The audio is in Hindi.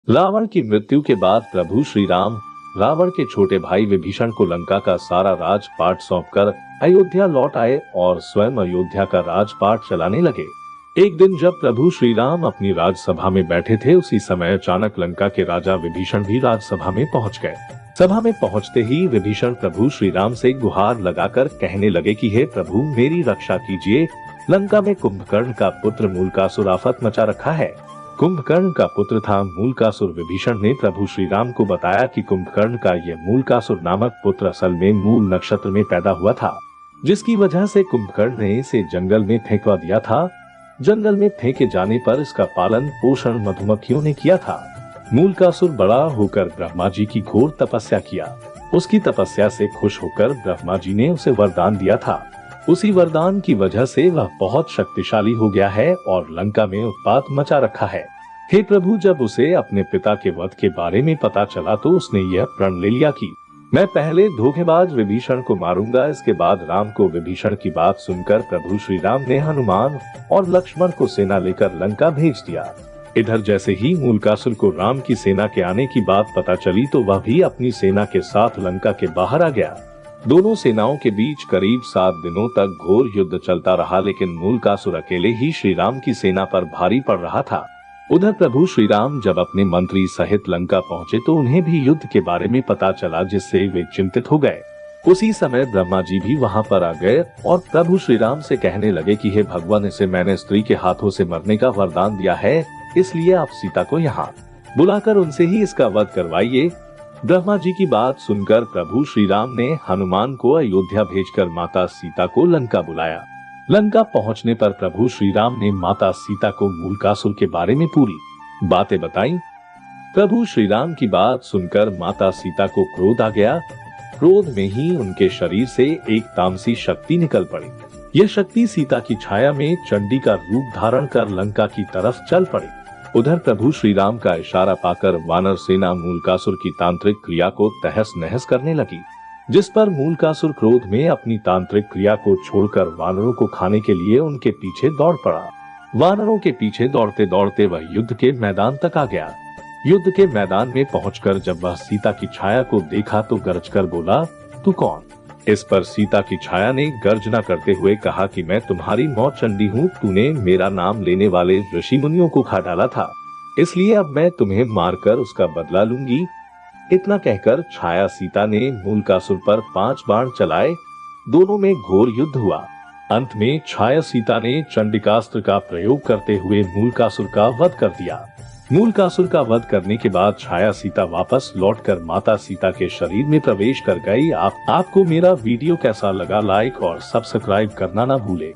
रावण की मृत्यु के बाद प्रभु श्री राम रावण के छोटे भाई विभीषण को लंका का सारा राजपाट सौंपकर अयोध्या लौट आए और स्वयं अयोध्या का राजपाट चलाने लगे। एक दिन जब प्रभु श्री राम अपनी राजसभा में बैठे थे, उसी समय अचानक लंका के राजा विभीषण भी राजसभा में पहुंच गए। सभा में पहुंचते ही विभीषण प्रभु श्री राम से गुहार लगाकर कहने लगे कि हे प्रभु, मेरी रक्षा कीजिए। लंका में कुंभकर्ण का पुत्र मूलकासुर आफत मचा रखा है। कुंभकर्ण का पुत्र था मूलकासुर। विभीषण ने प्रभु श्री राम को बताया कि कुंभकर्ण का यह मूलकासुर नामक पुत्र असल में मूल नक्षत्र में पैदा हुआ था, जिसकी वजह से कुंभकर्ण ने इसे जंगल में फेंकवा दिया था। जंगल में फेंके जाने पर इसका पालन पोषण मधुमक्खियों ने किया था। मूलकासुर बड़ा होकर ब्रह्मा जी की घोर तपस्या किया। उसकी तपस्या से खुश होकर ब्रह्मा जी ने उसे वरदान दिया था। उसी वरदान की वजह से वह बहुत शक्तिशाली हो गया है और लंका में उत्पात मचा रखा है। हे प्रभु, जब उसे अपने पिता के वध के बारे में पता चला तो उसने यह प्रण ले लिया कि मैं पहले धोखेबाज विभीषण को मारूंगा। इसके बाद राम को विभीषण की बात सुनकर प्रभु श्री राम ने हनुमान और लक्ष्मण को सेना लेकर लंका भेज दिया। इधर जैसे ही मूलकासुर को राम की सेना के आने की बात पता चली तो वह भी अपनी सेना के साथ लंका के बाहर आ गया। दोनों सेनाओं के बीच करीब 7 दिनों तक घोर युद्ध चलता रहा, लेकिन मूलकासुर अकेले ही श्री राम की सेना पर भारी पड़ रहा था। उधर प्रभु श्री राम जब अपने मंत्री सहित लंका पहुंचे तो उन्हें भी युद्ध के बारे में पता चला, जिससे वे चिंतित हो गए। उसी समय ब्रह्मा जी भी वहां पर आ गए और प्रभु श्री राम से कहने लगे कि हे भगवान, इसे मैंने स्त्री के हाथों से मरने का वरदान दिया है, इसलिए आप सीता को यहाँ बुलाकर उनसे ही इसका वध करवाइए। ब्रह्मा जी की बात सुनकर प्रभु श्री राम ने हनुमान को अयोध्या भेजकर माता सीता को लंका बुलाया। लंका पहुंचने पर प्रभु श्री राम ने माता सीता को मूलकासुर के बारे में पूरी बातें बताई। प्रभु श्री राम की बात सुनकर माता सीता को क्रोध आ गया। क्रोध में ही उनके शरीर से एक तामसी शक्ति निकल पड़ी। यह शक्ति सीता की छाया में चंडी का रूप धारण कर लंका की तरफ चल पड़ी। उधर प्रभु श्री राम का इशारा पाकर वानर सेना मूलकासुर की तांत्रिक क्रिया को तहस नहस करने लगी, जिस पर मूलकासुर क्रोध में अपनी तांत्रिक क्रिया को छोड़कर वानरों को खाने के लिए उनके पीछे दौड़ पड़ा। वानरों के पीछे दौड़ते दौड़ते वह युद्ध के मैदान तक आ गया। युद्ध के मैदान में पहुंचकर जब वह सीता की छाया को देखा तो गरज कर बोला, तू कौन? इस पर सीता की छाया ने गर्जना करते हुए कहा कि मैं तुम्हारी मौत चंडी हूँ। तूने मेरा नाम लेने वाले ऋषि मुनियों को खा डाला था, इसलिए अब मैं तुम्हें मारकर उसका बदला लूंगी। इतना कहकर छाया सीता ने मूलकासुर पर 5 बाण चलाए। दोनों में घोर युद्ध हुआ। अंत में छाया सीता ने चंडिकास्त्र का प्रयोग करते हुए मूलकासुर का वध कर दिया। मूलकासुर का वध करने के बाद छाया सीता वापस लौटकर माता सीता के शरीर में प्रवेश कर गई। आपको मेरा वीडियो कैसा लगा? लाइक और सब्सक्राइब करना ना भूले।